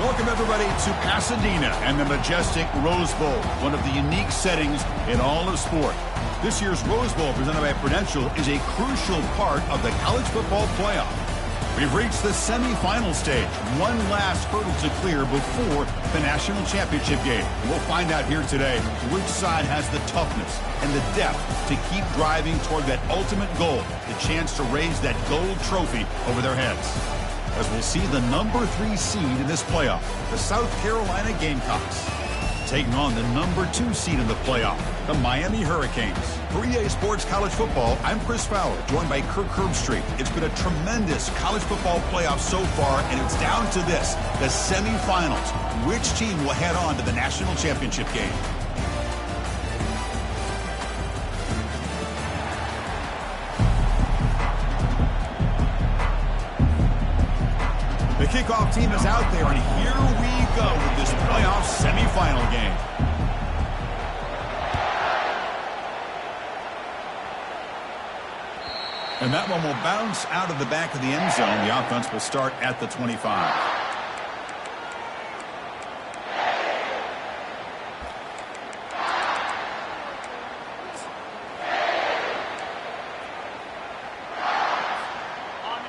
Welcome, everybody, to Pasadena and the majestic Rose Bowl, one of the unique settings in all of sport. This year's Rose Bowl, presented by Prudential, is a crucial part of the college football playoff. We've reached the semifinal stage, one last hurdle to clear before the national championship game. We'll find out here today which side has the toughness and the depth to keep driving toward that ultimate goal, the chance to raise that gold trophy over their heads. As we'll see the number 3 seed in this playoff, the South Carolina Gamecocks, taking on the number 2 seed in the playoff, the Miami Hurricanes. For EA Sports College Football, I'm Chris Fowler, joined by Kirk Herbstreit. It's been a tremendous college football playoff so far, and it's down to this, the semifinals. Which team will head on to the national championship game? The kickoff team is out there, and here we go with this playoff semifinal game. And that one will bounce out of the back of the end zone. The offense will start at the 25.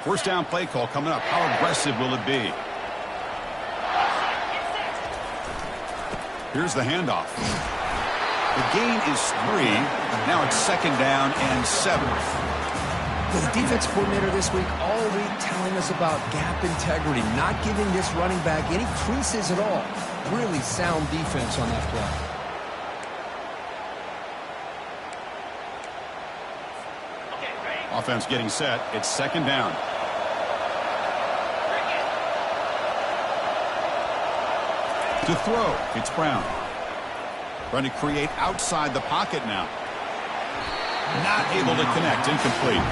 First down play call coming up. How aggressive will it be? Here's the handoff. The gain is 3. Now it's second down and 7. The defense coordinator this week all week telling us about gap integrity, not giving this running back any creases at all. Really sound defense on that play. Offense getting set. It's second down. To throw, it's Brown. Trying to create outside the pocket now. Not able to connect, incomplete.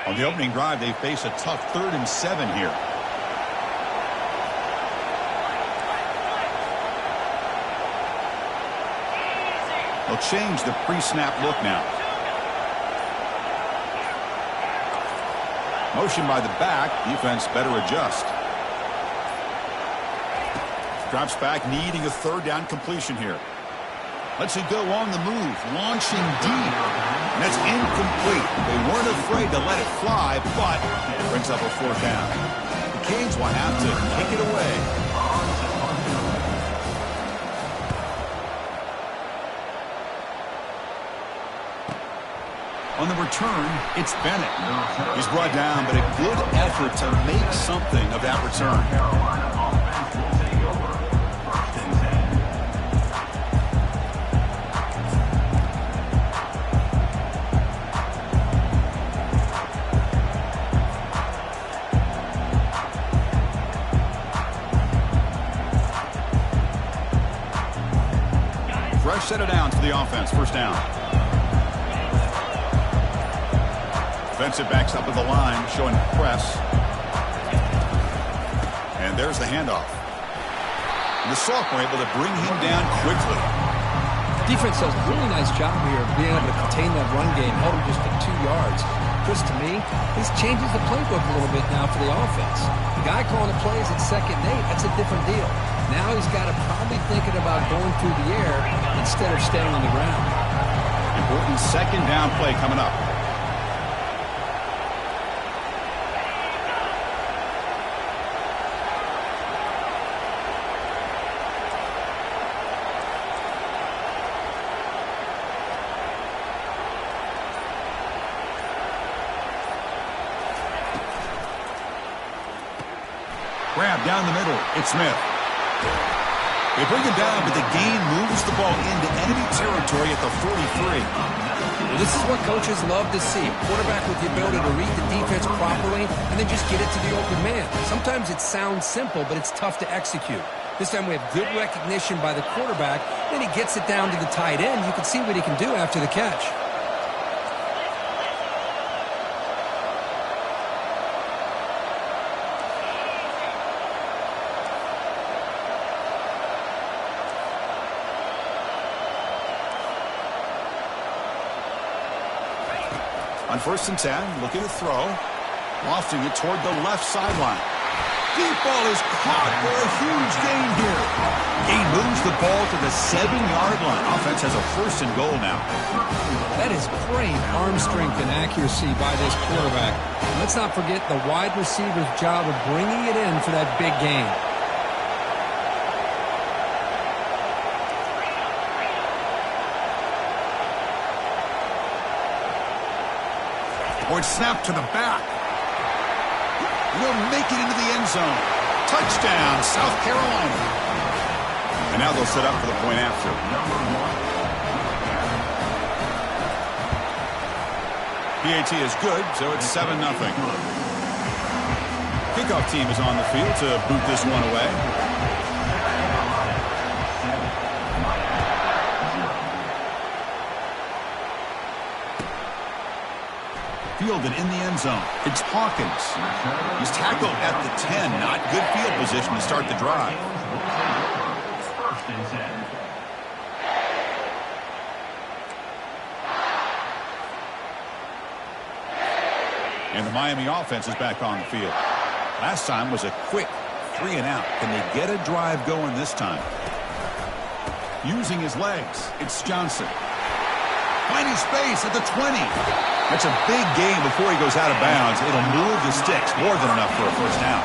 On the opening drive, they face a tough 3rd and 7 here. They'll change the pre-snap look now. Motion by the back. Defense better adjust. Drops back, needing a 3rd down completion here. Lets it go on the move, launching deep. And that's incomplete. They weren't afraid to let it fly, but it brings up a 4th down. The Canes will have to kick it away. On the return, it's Bennett. He's brought down, but a good effort to make something of that return. Set it down to the offense. First down. Defensive backs up at the line, showing press. And there's the handoff. And the sophomore able to bring him down quickly. Defense does a really nice job here of being able to contain that run game. Held him just to 2 yards. Chris, to me, this changes the playbook a little bit now for the offense. The guy calling the plays at 2nd and 8, that's a different deal. Now he's got to probably thinking about going through the air instead of staying on the ground. Important second down play coming up. Grab down the middle. It's Smith. They bring him down, but the gain moves the ball into enemy territory at the 43. Well, this is what coaches love to see. A quarterback with the ability to read the defense properly and then just get it to the open man. Sometimes it sounds simple, but it's tough to execute. This time we have good recognition by the quarterback. Then he gets it down to the tight end. You can see what he can do after the catch. On 1st and 10, looking to throw. Lofting it toward the left sideline. Deep ball is caught for a huge gain here. Gain moves the ball to the 7-yard line. Offense has a 1st and goal now. That is great arm strength and accuracy by this quarterback. Let's not forget the wide receiver's job of bringing it in for that big gain. Or snap to the back. Will make it into the end zone. Touchdown, South Carolina. And now they'll set up for the point after. PAT is good, so it's 7-0. Kickoff team is on the field to boot this one away. Fielded in the end zone. It's Hawkins. He's tackled at the 10. Not good field position to start the drive. And the Miami offense is back on the field. Last time was a quick 3-and-out. Can they get a drive going this time? Using his legs, it's Johnson. Finding space at the 20. That's a big gain before he goes out of bounds. It'll move the sticks, more than enough for a 1st down.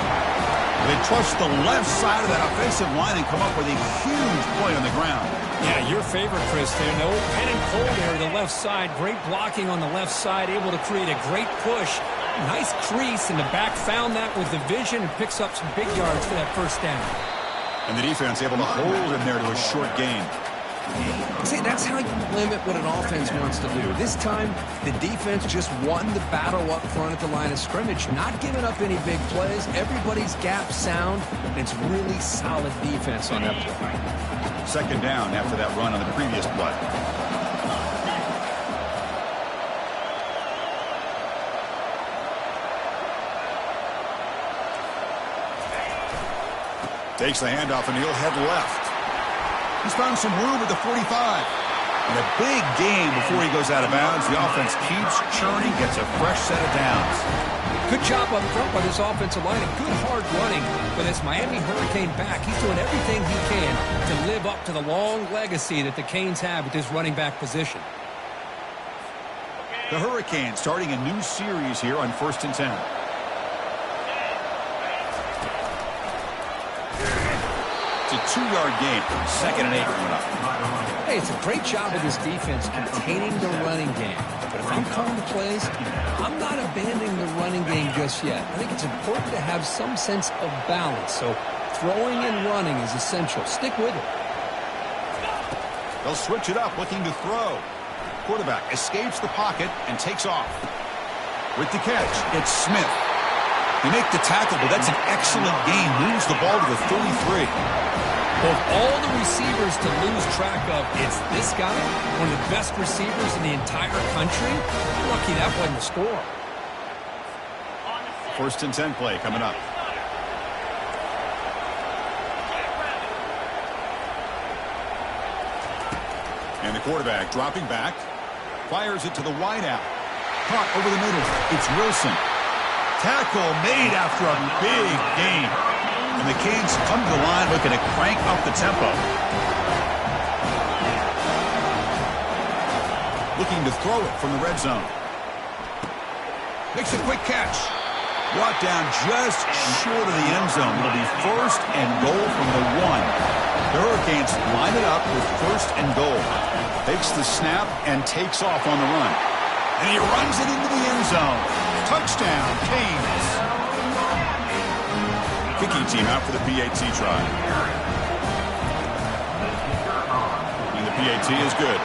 They trust the left side of that offensive line and come up with a huge play on the ground. Yeah, your favorite, Chris, there. No pen and pull there, the left side. Great blocking on the left side, able to create a great push. Nice crease, and the back found that with the vision and picks up some big yards for that 1st down. And the defense able to hold him there to a short gain. See, that's how you limit what an offense wants to do. This time, the defense just won the battle up front at the line of scrimmage, not giving up any big plays. Everybody's gap sound, and it's really solid defense on that play. 2nd down after that run on the previous play. Takes the handoff, and he'll head left. He's found some room at the 45. And a big gain before he goes out of bounds. The offense keeps churning, gets a fresh set of downs. Good job up front by this offensive line, and good hard running for this Miami Hurricane back. He's doing everything he can to live up to the long legacy that the Canes have with this running back position. The Hurricanes starting a new series here on 1st and 10. It's a 2-yard gain. 2nd and 8 coming up. Hey, it's a great job of this defense containing the running game. But if I'm calling the plays, I'm not abandoning the running game just yet. I think it's important to have some sense of balance. So throwing and running is essential. Stick with it. They'll switch it up, looking to throw. Quarterback escapes the pocket and takes off. With the catch, it's Smith. They make the tackle, but that's an excellent gain. Moves the ball to the 33. Of all the receivers to lose track of, it's this guy, one of the best receivers in the entire country. Lucky that wasn't a score. 1st and 10 play coming up. And the quarterback dropping back. Fires it to the wideout. Caught over the middle. It's Wilson. Tackle made after a big gain. And the Canes come to the line looking to crank up the tempo. Looking to throw it from the red zone. Makes a quick catch. Brought down just short of the end zone. It'll be 1st and goal from the 1. The Hurricanes line it up with 1st and goal. Takes the snap and takes off on the run. And he runs it into the end zone. Touchdown, Canes. Kicking team out for the PAT try. And the PAT is good.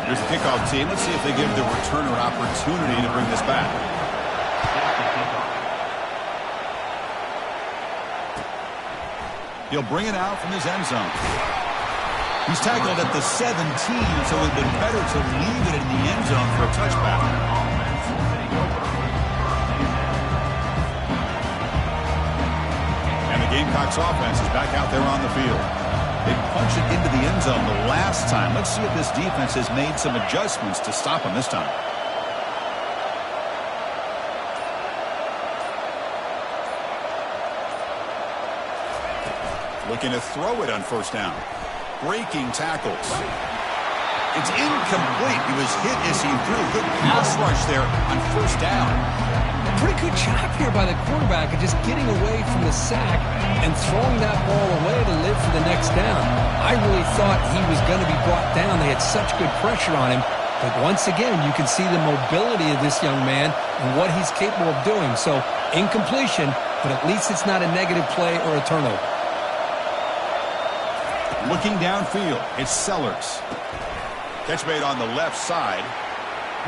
Here's the kickoff team. Let's see if they give the returner opportunity to bring this back. He'll bring it out from his end zone. He's tackled at the 17, so it would have been better to leave it in the end zone for a touchback. And the Gamecocks offense is back out there on the field. They punched it into the end zone the last time. Let's see if this defense has made some adjustments to stop him this time. Looking to throw it on first down. Breaking tackles. It's incomplete. He was hit as he threw. Good pass rush there on first down. A pretty good job here by the quarterback of just getting away from the sack and throwing that ball away to live for the next down. I really thought he was going to be brought down. They had such good pressure on him. But once again, you can see the mobility of this young man and what he's capable of doing. So, incompletion, but at least it's not a negative play or a turnover. Looking downfield, it's Sellers. Catch made on the left side.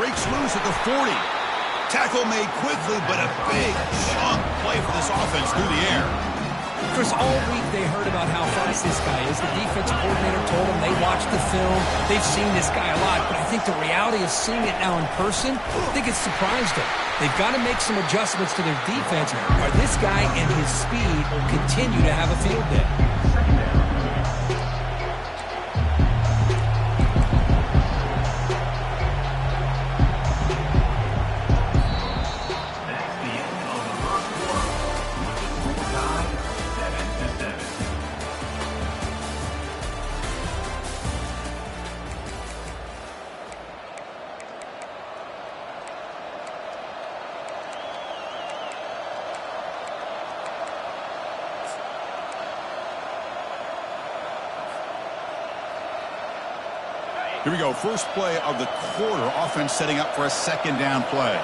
Breaks loose at the 40. Tackle made quickly, but a big chunk play for this offense through the air. Chris, all week they heard about how fast this guy is. The defensive coordinator told them they watched the film. They've seen this guy a lot, but I think the reality of seeing it now in person, I think it's surprised them. They've got to make some adjustments to their defense, or this guy and his speed will continue to have a field day. Here we go. First play of the quarter. Offense setting up for a second down play.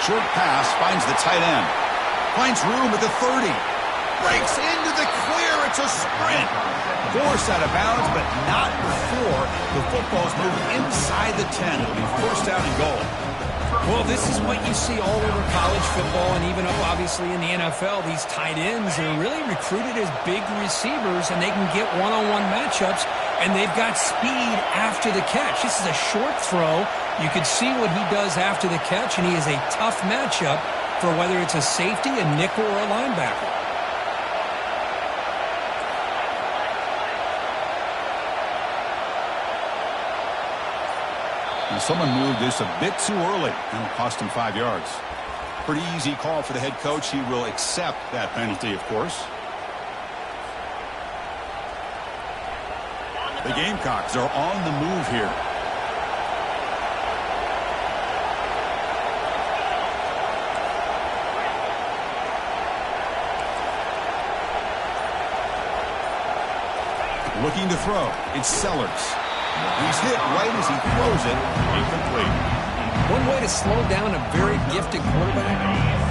Short pass finds the tight end. Finds room at the 30. Breaks into the clear. It's a sprint. Forced out of bounds, but not before the football's moved inside the 10. It'll be first down and goal. Well, this is what you see all over college football and even up, obviously, in the NFL. These tight ends are really recruited as big receivers, and they can get one-on-one matchups, and they've got speed after the catch. This is a short throw. You can see what he does after the catch, and he is a tough matchup for whether it's a safety, a nickel, or a linebacker. Someone moved this a bit too early, and it'll cost him 5 yards. Pretty easy call for the head coach. He will accept that penalty, of course. The Gamecocks are on the move here. Looking to throw. It's Sellers. He's hit right as he throws it. Incomplete. One way to slow down a very gifted quarterback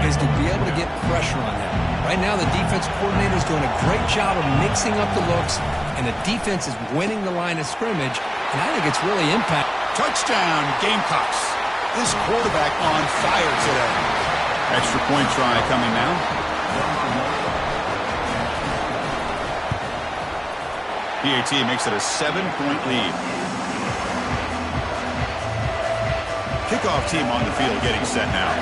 is to be able to get pressure on him. Right now, the defensive coordinator is doing a great job of mixing up the looks, and the defense is winning the line of scrimmage, and I think it's really impact. Touchdown, Gamecocks. This quarterback on fire today. Extra point try coming now. PAT makes it a 7-point lead. Kickoff team on the field getting set now.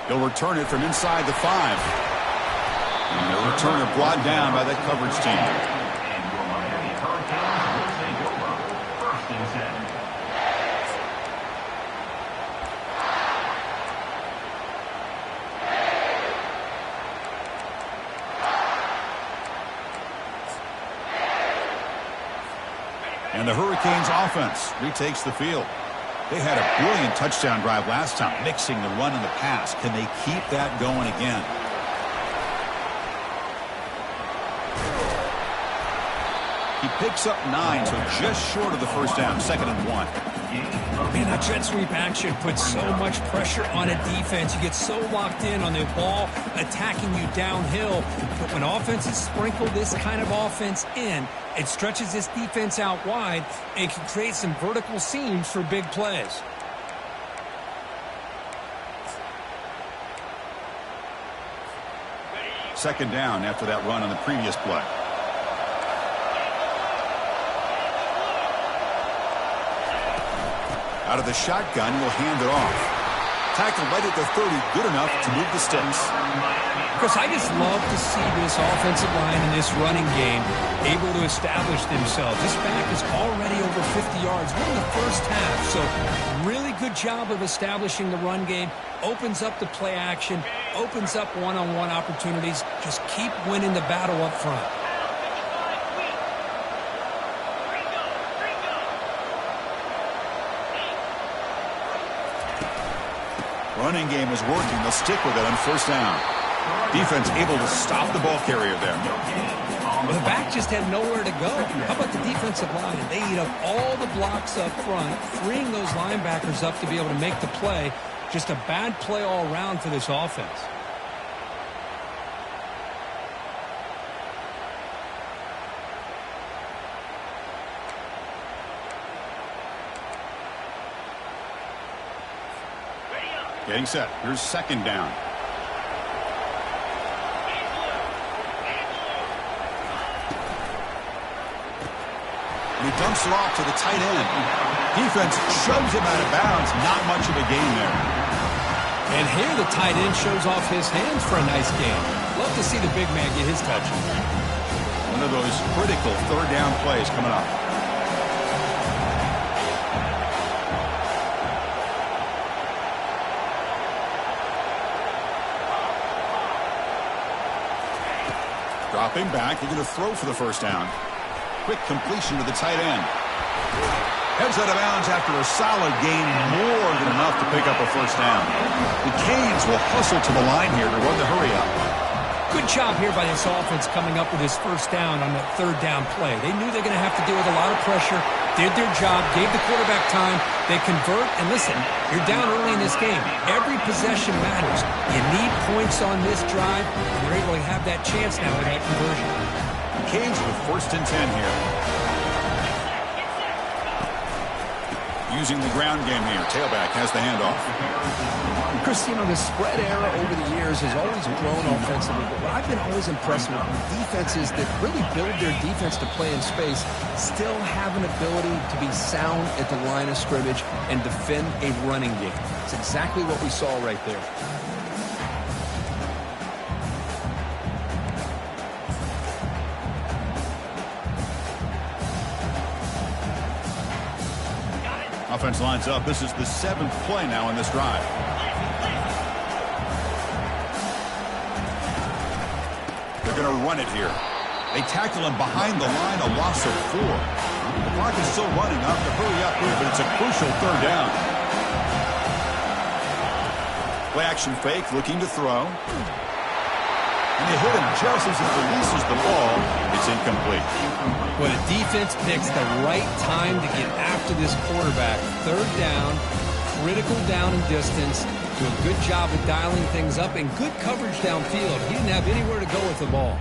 They'll return it from inside the 5. And the returner brought down by that coverage team. And the Hurricanes offense retakes the field. They had a brilliant touchdown drive last time, mixing the run and the pass. Can they keep that going again? He Picks up 9, so just short of the first down, 2nd and 1. Man, that jet sweep action puts so much pressure on a defense. You get so locked in on the ball attacking you downhill. But when offenses sprinkle this kind of offense in, it stretches this defense out wide and can create some vertical seams for big plays. Second down after that run on the previous play. Out of the shotgun, he'll hand it off. Tackle right at the 30, good enough to move the sticks. Chris, I just love to see this offensive line in this running game able to establish themselves. This back is already over 50 yards. We're in the first half, so really good job of establishing the run game. Opens up the play action, opens up one-on-one opportunities. Just keep winning the battle up front. Running game is working. They'll stick with it on first down. Defense able to stop the ball carrier there. Well, the back just had nowhere to go. How about the defensive line? They eat up all the blocks up front, freeing those linebackers up to be able to make the play. Just a bad play all around for this offense. Getting set. Here's second down. And he dumps it off to the tight end. Defense shoves him out of bounds. Not much of a gain there. And here the tight end shows off his hands for a nice gain. Love to see the big man get his touches. One of those critical third down plays coming up. Dropping back, they're going to throw for the first down. Quick completion to the tight end. Heads out of bounds after a solid gain, more than enough to pick up a first down. The Canes will hustle to the line here to run the hurry up. Good job here by this offense coming up with his first down on that third down play. They knew they're going to have to deal with a lot of pressure, did their job, gave the quarterback time. They convert, and listen, you're down early in this game. Every possession matters. You need points on this drive, and they're able to have that chance now with that conversion. Canes with 1st and 10 here. Using the ground game here. Tailback has the handoff. Chris, you know, the spread era over the years has always grown offensively, but what I've been always impressed with defenses that really build their defense to play in space still have an ability to be sound at the line of scrimmage and defend a running game. It's exactly what we saw right there. Offense lines up. This is the 7th play now in this drive. They're going to run it here. They tackle him behind the line, a loss of 4. The clock is still running up to hurry up here, but it's a crucial third down. Play action fake, looking to throw. And they hit him just as he releases the ball. It's incomplete. Well, the defense picks the right time to get after this quarterback. Third down, critical down and distance. Do a good job of dialing things up and good coverage downfield. He didn't have anywhere to go with the ball.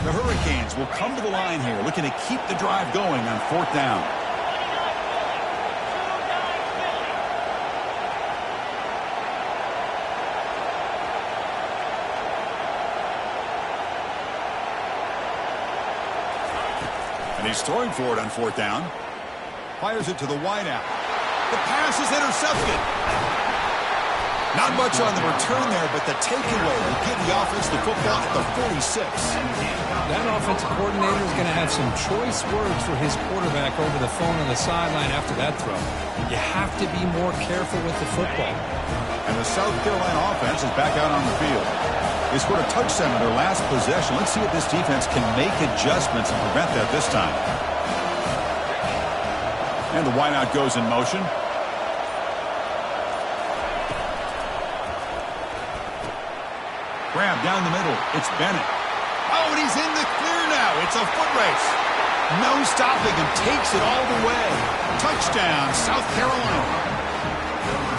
The Hurricanes will come to the line here, looking to keep the drive going on 4th down. And he's throwing for it on 4th down. Fires it to the wideout. The pass is intercepted. Not much on the return there, but the takeaway will give the offense the football at the 46. That offensive coordinator is going to have some choice words for his quarterback over the phone on the sideline after that throw. You have to be more careful with the football. And the South Carolina offense is back out on the field. They scored a touchdown in their last possession. Let's see if this defense can make adjustments and prevent that this time. And the wideout goes in motion. Grab down the middle. It's Bennett. Oh, and he's in the clear now. it's a foot race. No stopping him. Takes it all the way. Touchdown, South Carolina.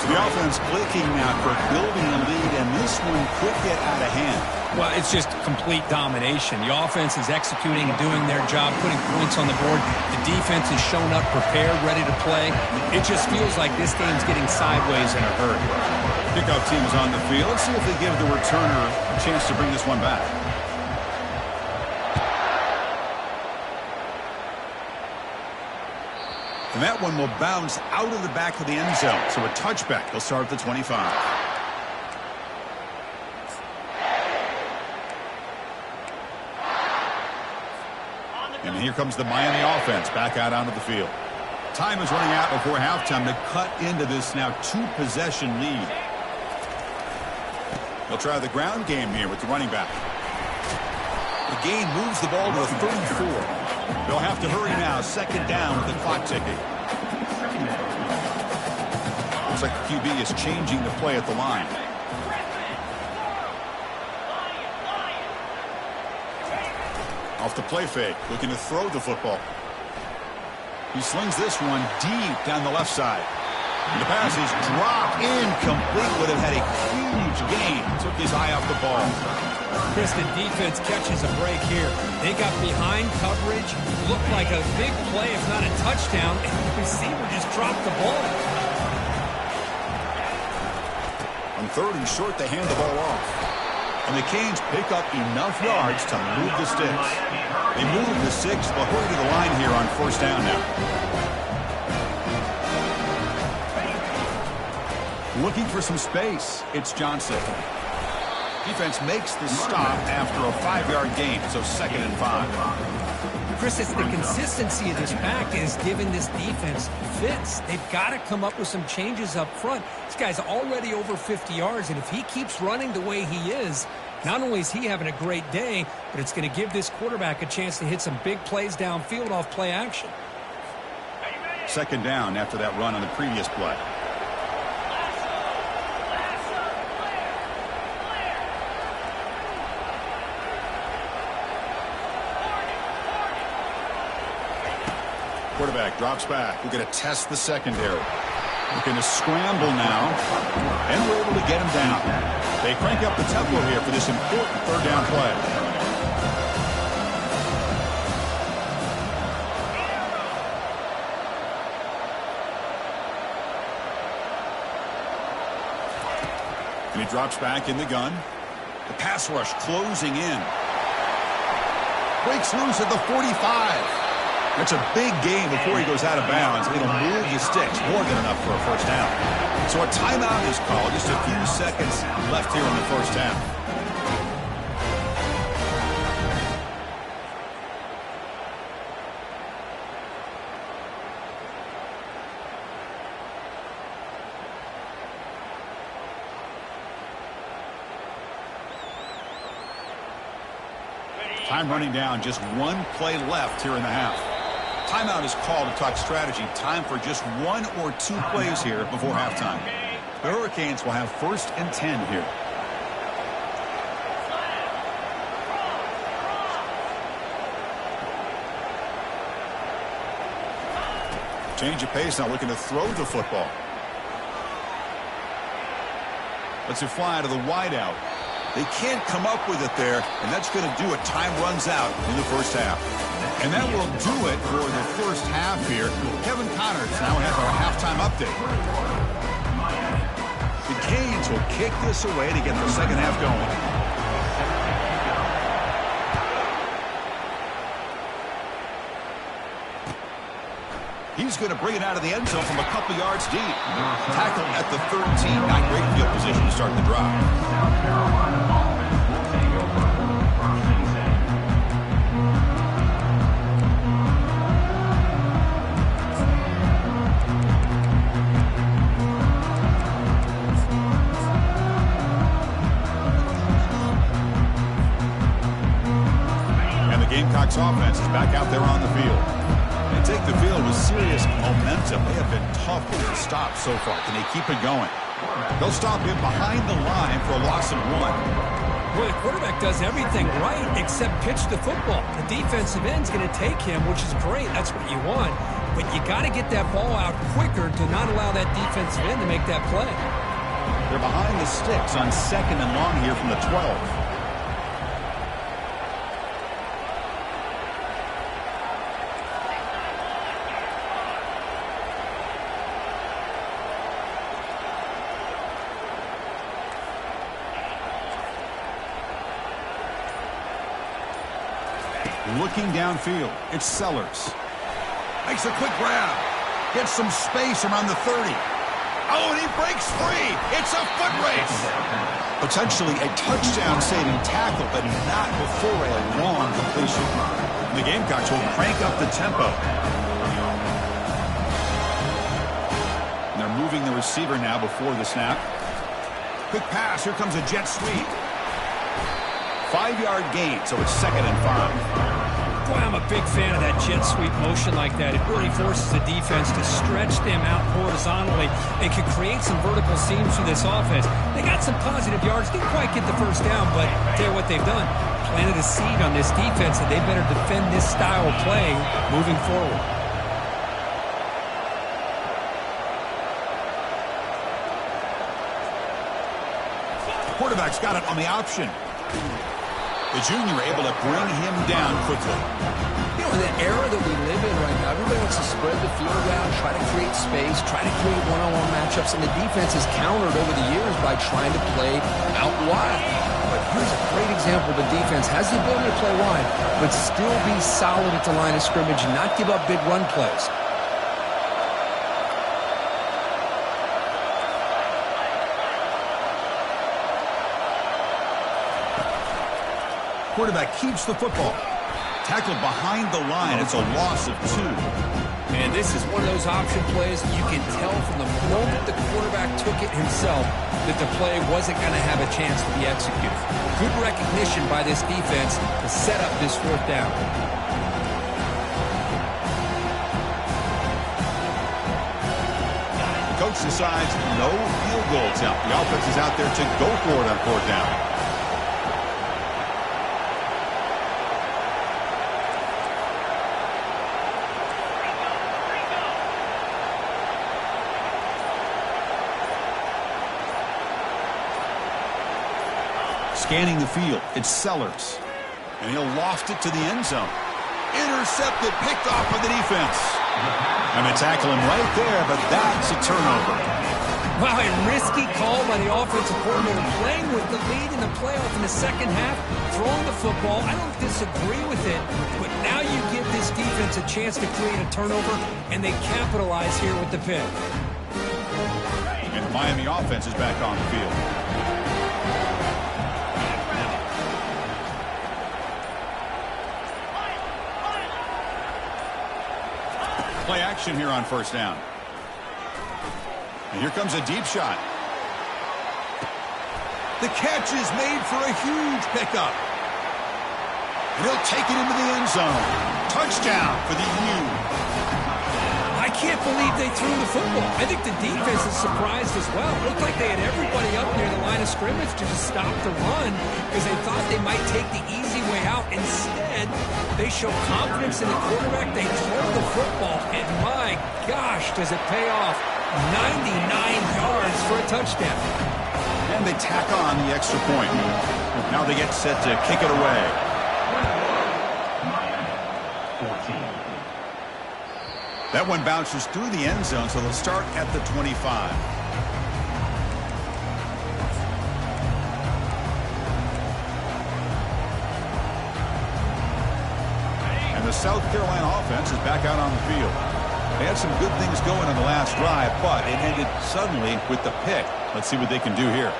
So the offense clicking now for building the lead, and this one could get out of hand. Well, it's just complete domination. The offense is executing and doing their job, putting points on the board. The defense is shown up, prepared, ready to play. It just feels like this game's getting sideways in a hurry. Kickoff team is on the field. Let's see if they give the returner a chance to bring this one back. And that one will bounce out of the back of the end zone. So a touchback. He'll start at the 25. And here comes the Miami offense back out onto the field. Time is running out before halftime to cut into this now two-possession lead. They'll try the ground game here with the running back. The gain moves the ball to the 34. They'll have to hurry now. Second down with the clock ticking. Looks like the QB is changing the play at the line. Off the play fake, looking to throw the football. He slings this one deep down the left side. And the pass is dropped incomplete. Would have had a huge gain. Took his eye off the ball. Chris, the defense catches a break here. They got behind coverage. Looked like a big play, if not a touchdown. And the receiver just dropped the ball. On third and short, they hand the ball off. And the Canes pick up enough yards to move the sticks. They move the six. They'll hurry to the line here on first down now. Looking for some space. It's Johnson. Defense makes the stop after a 5-yard gain, so 2nd and 5. Chris, it's the consistency of this pack is giving this defense fits. They've got to come up with some changes up front. This guy's already over 50 yards, and if he keeps running the way he is, not only is he having a great day, but it's going to give this quarterback a chance to hit some big plays downfield off play action. 2nd down after that run on the previous play. Quarterback drops back. We're going to test the secondary. Looking to scramble now. And we're able to get him down. They crank up the tempo here for this important third down play. And he drops back in the gun. The pass rush closing in. Breaks loose at the 45. That's a big gain before he goes out of bounds. It'll move the sticks. More than enough for a first down. So a timeout is called. Just a few seconds left here in the first half. Time running down. Just one play left here in the half. Timeout is called to talk strategy. Time for just 1 or 2 plays here before halftime. The Hurricanes will have 1st and 10 here. Change of pace now, looking to throw the football. Lets it fly to the wideout. They can't come up with it there, and that's going to do it. Time runs out in the first half. And that will do it for the first half here. Kevin Connors now has our halftime update. The Canes will kick this away to get the second half going. He's going to bring it out of the end zone from a couple yards deep. Tackled at the 13. Not great field position to start the drive. Gamecocks offense is back out there on the field. They take the field with serious momentum. They have been tough to stop so far. Can they keep it going? They'll stop him behind the line for a loss of 1. Well, the quarterback does everything right except pitch the football. The defensive end's going to take him, which is great. That's what you want. But you got to get that ball out quicker to not allow that defensive end to make that play. They're behind the sticks on 2nd and long here from the 12. Looking downfield, it's Sellers. Makes a quick grab. Gets some space around the 30. Oh, and he breaks free. It's a foot race. Potentially a touchdown-saving tackle, but not before a long completion. The Gamecocks will crank up the tempo. And they're moving the receiver now before the snap. Quick pass. Here comes a jet sweep. 5-yard gain, so it's 2nd and 5. Boy, I'm a big fan of that jet sweep motion like that. It really forces the defense to stretch them out horizontally. It can create some vertical seams for this offense. They got some positive yards. Didn't quite get the first down, but tell you what they've done. Planted a seed on this defense, and they better defend this style of play moving forward. Quarterback's got it on the option. The junior able to bring him down quickly. You know, in the era that we live in right now, everybody wants to spread the field around, try to create space, try to create one-on-one matchups, and the defense has countered over the years by trying to play out wide. But here's a great example. The defense has the ability to play wide, but still be solid at the line of scrimmage and not give up big run plays. Quarterback keeps the football. Tackled behind the line. It's a loss of 2. And this is one of those option plays you can tell from the moment the quarterback took it himself that the play wasn't going to have a chance to be executed. Good recognition by this defense to set up this 4th down. The coach decides no field goal attempt. The offense is out there to go for it on 4th down. Scanning the field, it's Sellers. And he'll loft it to the end zone. Intercepted, picked off by the defense. And they tackle him right there, but that's a turnover. Wow, a risky call by the offensive coordinator, playing with the lead in the playoff in the second half, throwing the football. I don't disagree with it, but now you give this defense a chance to create a turnover, and they capitalize here with the pick. And the Miami offense is back on the field. Play action here on 1st down. And here comes a deep shot. The catch is made for a huge pickup. And he'll take it into the end zone. Touchdown for the U. I can't believe they threw the football. I think the defense is surprised as well. It looked like they had everybody up near the line of scrimmage to just stop the run because they thought they might take the easy way out. Instead, they show confidence in the quarterback. They throw the football, and my gosh, does it pay off. 99 yards for a touchdown. And they tack on the extra point. Now they get set to kick it away. That one bounces through the end zone, so they'll start at the 25. And the South Carolina offense is back out on the field. They had some good things going on the last drive, but it ended suddenly with the pick. Let's see what they can do here.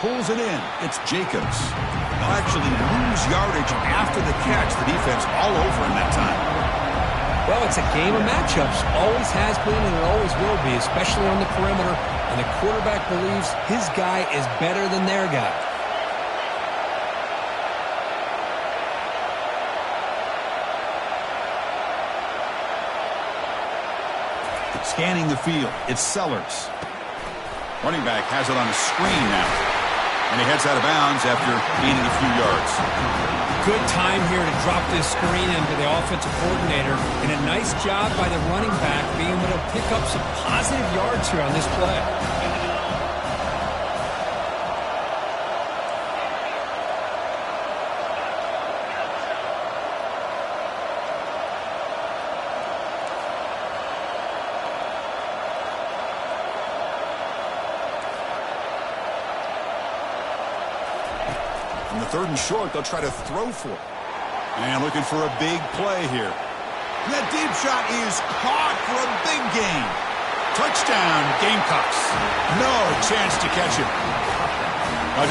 Pulls it in. It's Jacobs. They'll actually lose yardage after the catch. The defense all over in that time. Well, it's a game of matchups. Always has been and it always will be, especially on the perimeter. And the quarterback believes his guy is better than their guy. Scanning the field, it's Sellers. Running back has it on a screen now. And he heads out of bounds after gaining a few yards. Good time here to drop this screen into the offensive coordinator. And a nice job by the running back being able to pick up some positive yards here on this play. On the 3rd and short, they'll try to throw for it. And looking for a big play here. That deep shot is caught for a big gain. Touchdown, Gamecocks. No chance to catch him.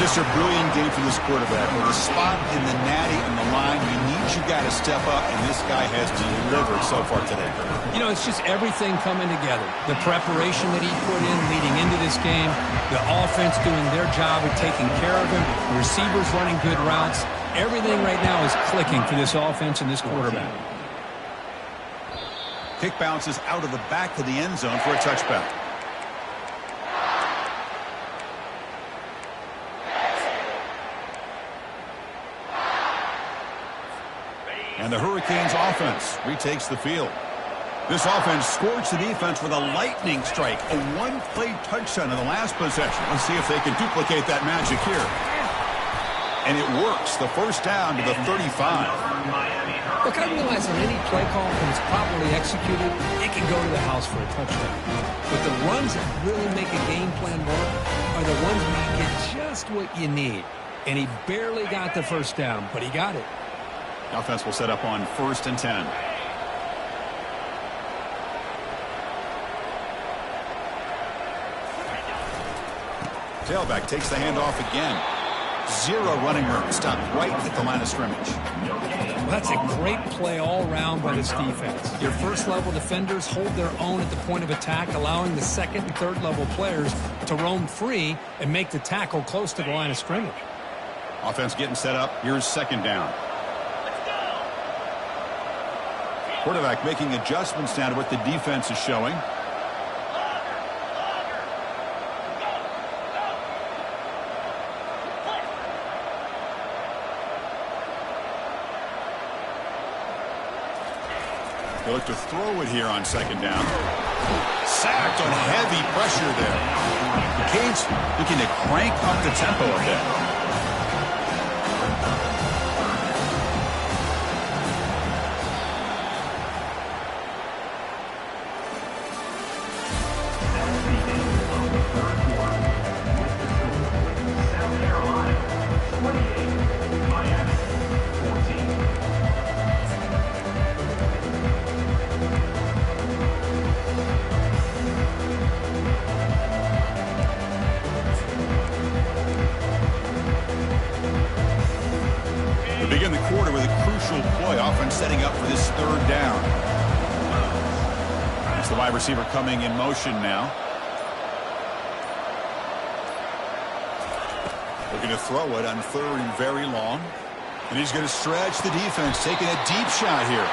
Just a brilliant game from this quarterback. With a spot in the natty and the line, you need your guy to step up, and this guy has delivered so far today. You know, it's just everything coming together. The preparation that he put in leading into this game, the offense doing their job of taking care of him, the receivers running good routes. Everything right now is clicking for this offense and this quarterback. Kick bounces out of the back of the end zone for a touchback. And the Hurricanes offense retakes the field. This offense scorched the defense with a lightning strike, a one-play touchdown in the last possession. Let's see if they can duplicate that magic here. And it works. The first down to the 35. Look, I realize on any play call, when it's properly executed, it can go to the house for a touchdown. But the runs that really make a game plan work are the ones where you get just what you need. And he barely got the first down, but he got it. The offense will set up on 1st and 10. Tailback takes the handoff again. Zero running room. Stopped right at the line of scrimmage. Well, that's a great play all around by this defense. Your first-level defenders hold their own at the point of attack, allowing the second and third-level players to roam free and make the tackle close to the line of scrimmage. Offense getting set up. Here's 2nd down. Quarterback making adjustments now to what the defense is showing. They look to throw it here on 2nd down. Sacked on heavy pressure there. The Canes looking to crank up the tempo a bit. Begin the quarter with a crucial play, often setting up for this 3rd down. It's the wide receiver coming in motion now. Looking to throw it on 3rd and very long. And he's going to stretch the defense, taking a deep shot here.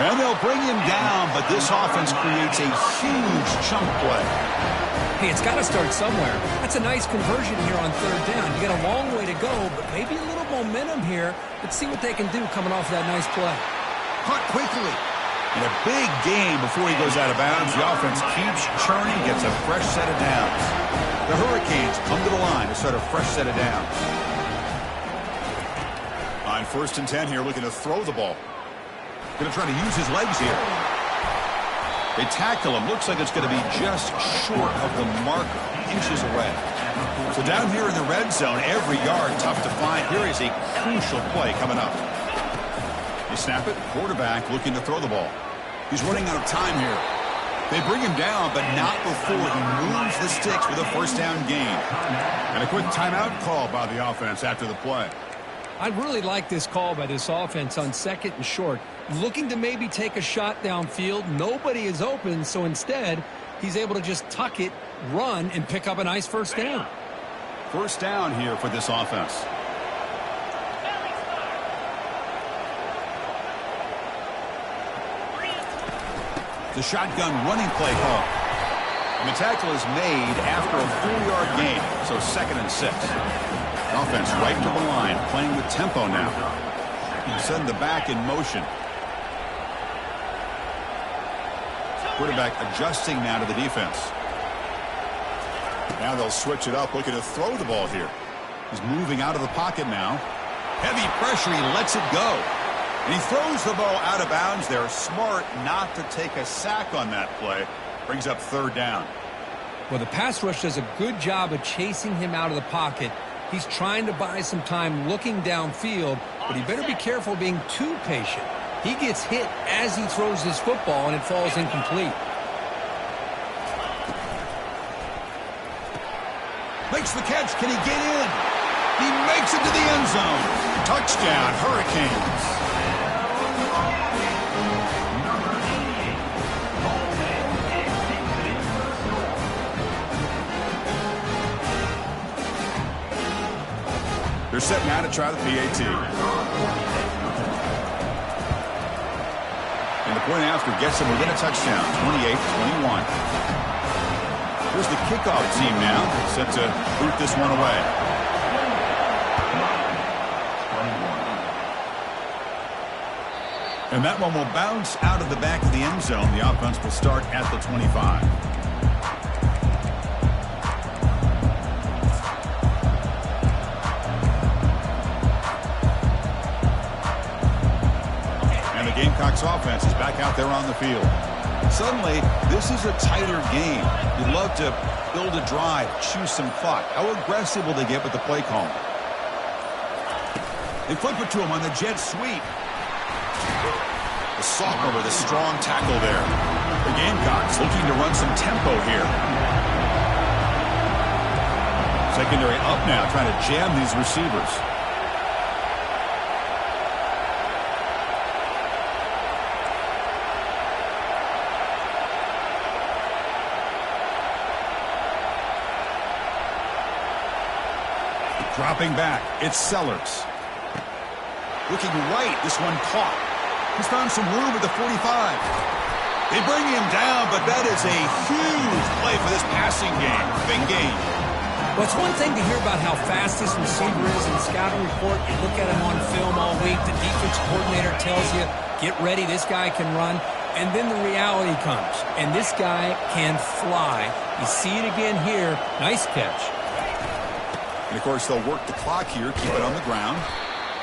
And they'll bring him down, but this offense creates a huge chunk play. Hey, it's got to start somewhere. That's a nice conversion here on 3rd down. You got a long way to go, but maybe a little momentum here. Let's see what they can do coming off that nice play. Caught quickly. And a big gain before he goes out of bounds. The offense keeps churning, gets a fresh set of downs. The Hurricanes come to the line to start a fresh set of downs. On 1st and 10 here, looking to throw the ball. Going to try to use his legs here. They tackle him. Looks like it's going to be just short of the mark, inches away. So down here in the red zone, every yard tough to find. Here is a crucial play coming up. They snap it. Quarterback looking to throw the ball. He's running out of time here. They bring him down, but not before he moves the sticks with a 1st down gain. And a quick timeout call by the offense after the play. I really like this call by this offense on 2nd and short. Looking to maybe take a shot downfield. Nobody is open, so instead, he's able to just tuck it, run, and pick up a nice 1st down. 1st down here for this offense. The shotgun running play call. And the tackle is made after a 4-yard gain, so 2nd and 6. Offense right to the line, playing with tempo now. Send the back in motion. Quarterback adjusting now to the defense. Now they'll switch it up, looking to throw the ball here. He's moving out of the pocket now. Heavy pressure, he lets it go. And he throws the ball out of bounds there. Smart not to take a sack on that play. Brings up 3rd down. Well, the pass rush does a good job of chasing him out of the pocket. He's trying to buy some time looking downfield, but he better be careful being too patient. He gets hit as he throws his football, and it falls incomplete. Makes the catch. Can he get in? He makes it to the end zone. Touchdown, Hurricanes. They're set now to try the PAT. And the point after gets them within a touchdown, 28-21. Here's the kickoff team now, set to boot this one away. And that one will bounce out of the back of the end zone. The offense will start at the 25. Gamecocks offense is back out there on the field. Suddenly, this is a tighter game. You'd love to build a drive, choose some clock. How aggressive will they get with the play call? They flip it to him on the jet sweep. The sophomore with a strong tackle there. The Gamecocks looking to run some tempo here. Secondary up now, trying to jam these receivers. Dropping back, it's Sellers. Looking right, this one caught. He's found some room at the 45. They bring him down, but that is a huge play for this passing game. Big game. Well, it's one thing to hear about how fast this receiver is in scouting report. You look at him on film all week. The defense coordinator tells you, get ready, this guy can run. And then the reality comes, and this guy can fly. You see it again here. Nice catch. And, of course, they'll work the clock here, keep it on the ground.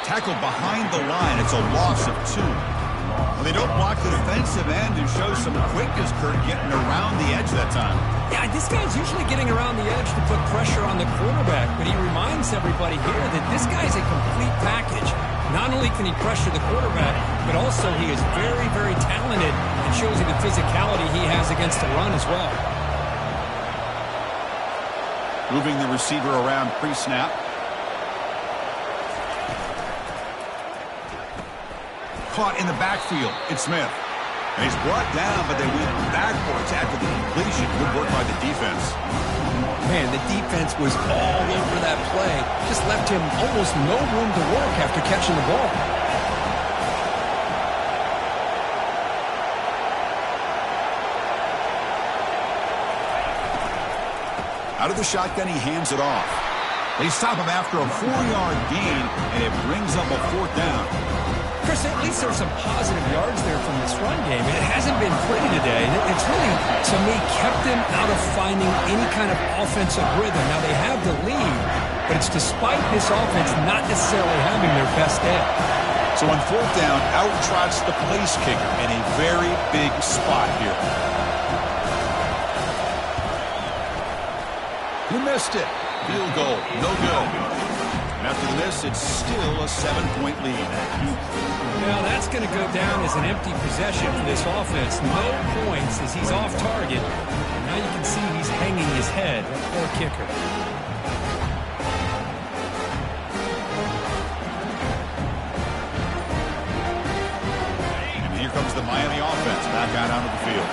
Tackle behind the line. It's a loss of 2. Well, they don't block the defensive end and show some quickness, Kurt, getting around the edge that time. Yeah, this guy's usually getting around the edge to put pressure on the quarterback, but he reminds everybody here that this guy's a complete package. Not only can he pressure the quarterback, but also he is very, very talented and shows you the physicality he has against the run as well. Moving the receiver around pre-snap. Caught in the backfield. It's Smith. And he's brought down, but they went backwards after the completion. Good work by the defense. Man, the defense was all over that play. Just left him almost no room to work after catching the ball. Out of the shotgun, he hands it off. They stop him after a 4-yard gain, and it brings up a 4th down. Chris, at least there's some positive yards there from this run game. It hasn't been pretty today. It's really, to me, kept them out of finding any kind of offensive rhythm. Now, they have the lead, but it's despite this offense not necessarily having their best day. So on 4th down, out trots the place kicker in a very big spot here. He missed it. Field goal, no good. And after this, it's still a 7-point lead. Now that's going to go down as an empty possession for this offense. No points as he's off target. And now you can see he's hanging his head. Poor kicker. And here comes the Miami offense back out onto the field.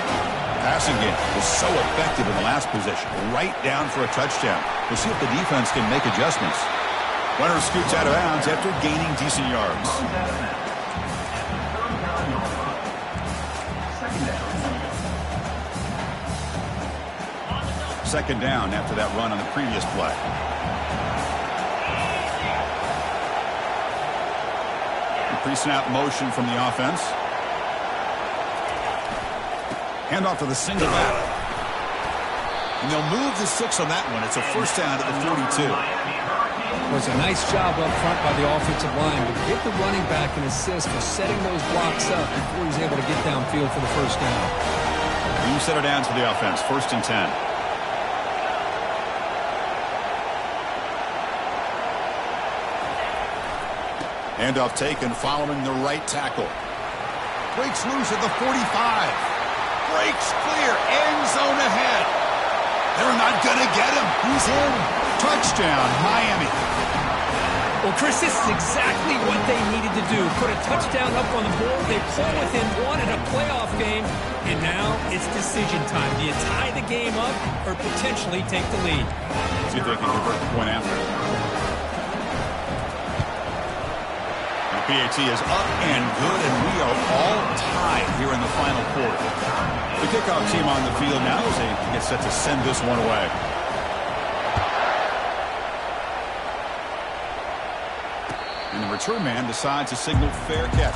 Passing game was so effective in the last possession. Right down for a touchdown. We'll see if the defense can make adjustments. Runner scoots out of bounds after gaining decent yards. Second down after that run on the previous play. Pre-snap motion from the offense. Handoff to the single back. And they'll move the 6 on that one. It's a first down at the 42. It was a nice job up front by the offensive line, but give the running back an assist for setting those blocks up before he's able to get downfield for the first down. New set of downs for the offense. First and 10. Handoff taken following the right tackle. Breaks loose at the 45. Breaks clear. End zone ahead. They're not going to get him. He's in. Touchdown, Miami. Well, Chris, this is exactly what they needed to do. Put a touchdown up on the board. They pull within one in a playoff game. And now it's decision time. Do you tie the game up or potentially take the lead? See if they can convert the point after. PAT is up and good, and we are all tied here in the final quarter. The kickoff team on the field now as they get set to send this one away. And the return man decides to signal fair catch.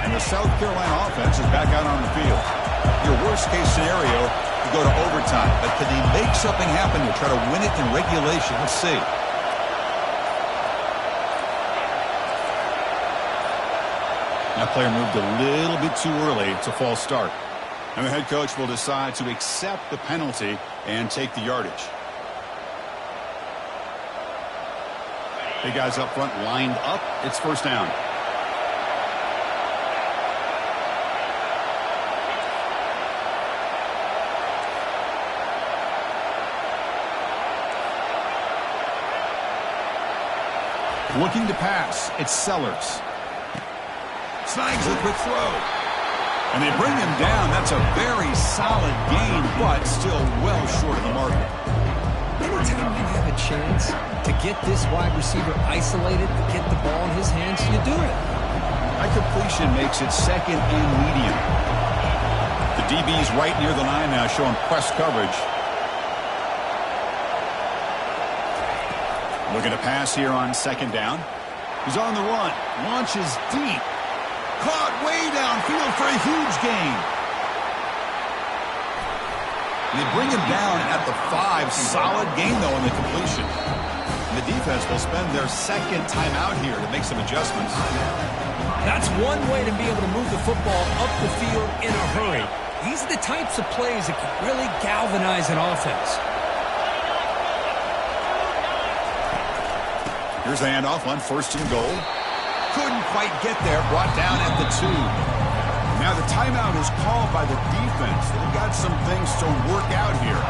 And the South Carolina offense is back out on the field. Your worst-case scenario, you go to overtime. But can they make something happen to try to win it in regulation? Let's see. That player moved a little bit too early. It's a false start. And the head coach will decide to accept the penalty and take the yardage. Big guys up front lined up. It's first down. Looking to pass. It's Sellers. Snags a quick throw. And they bring him down. That's a very solid gain, but still well short of the marker. Anytime you have a chance to get this wide receiver isolated, to get the ball in his hands, you do it. High completion makes it second and medium. The DB's right near the line now, showing press coverage. Looking to pass here on second down. He's on the run. Launches deep. Caught way downfield for a huge gain. They bring him down at the 5. Solid gain, though, in the completion. And the defense will spend their second timeout here to make some adjustments. That's one way to be able to move the football up the field in a hurry. These are the types of plays that can really galvanize an offense. Here's the handoff on first and goal. Couldn't quite get there. Brought down at the 2. Now the timeout is called by the defense. They've got some things to work out here.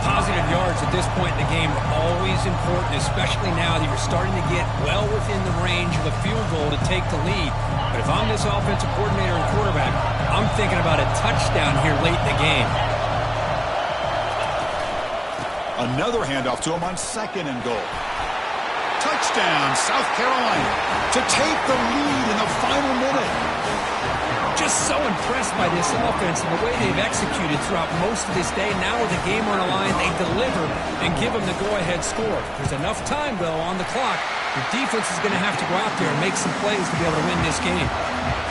Positive yards at this point in the game are always important, especially now that you're starting to get well within the range of a field goal to take the lead. But if I'm this offensive coordinator and quarterback, I'm thinking about a touchdown here late in the game. Another handoff to him on second and goal. Touchdown, South Carolina, to take the lead in the final minute. Just so impressed by this offense and the way they've executed throughout most of this day. Now with the game on the line, they deliver and give them the go-ahead score. There's enough time, though, on the clock. The defense is going to have to go out there and make some plays to be able to win this game.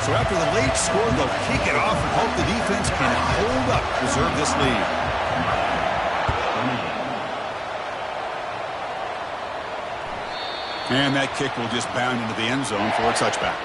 So after the late score, they'll kick it off and hope the defense can hold up, preserve this lead. And that kick will just bound into the end zone for a touchback.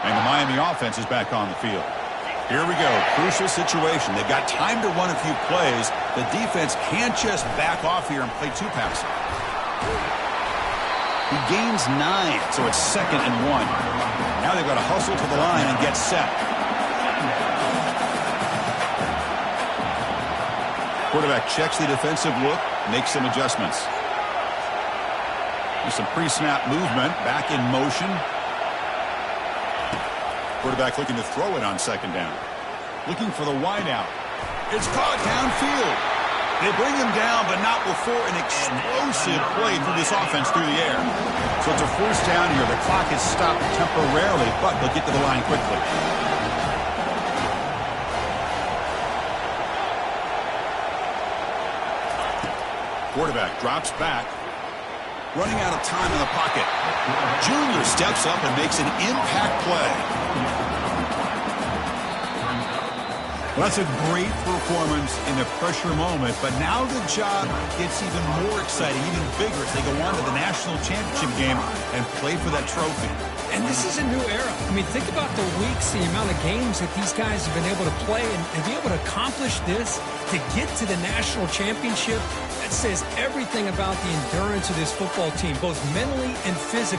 And the Miami offense is back on the field. Here we go. Crucial situation. They've got time to run a few plays. The defense can't just back off here and play two-passing. He gains 9, so it's second and 1. Now they've got to hustle to the line and get set. Quarterback checks the defensive look, makes some adjustments. Some pre-snap movement, back in motion. Quarterback looking to throw it on second down. Looking for the wide out. It's caught downfield. They bring him down, but not before an explosive play through this offense through the air. So it's a first down here. The clock is stopped temporarily, but they'll get to the line quickly. Quarterback drops back. Running out of time in the pocket. Junior steps up and makes an impact play. Well, that's a great performance in a pressure moment, but now the job gets even more exciting, even bigger as they go on to the national championship game and play for that trophy. And this is a new era. I mean, think about the weeks, the amount of games that these guys have been able to play and be able to accomplish this, to get to the national championship. That says everything about the endurance of this football team, both mentally and physically.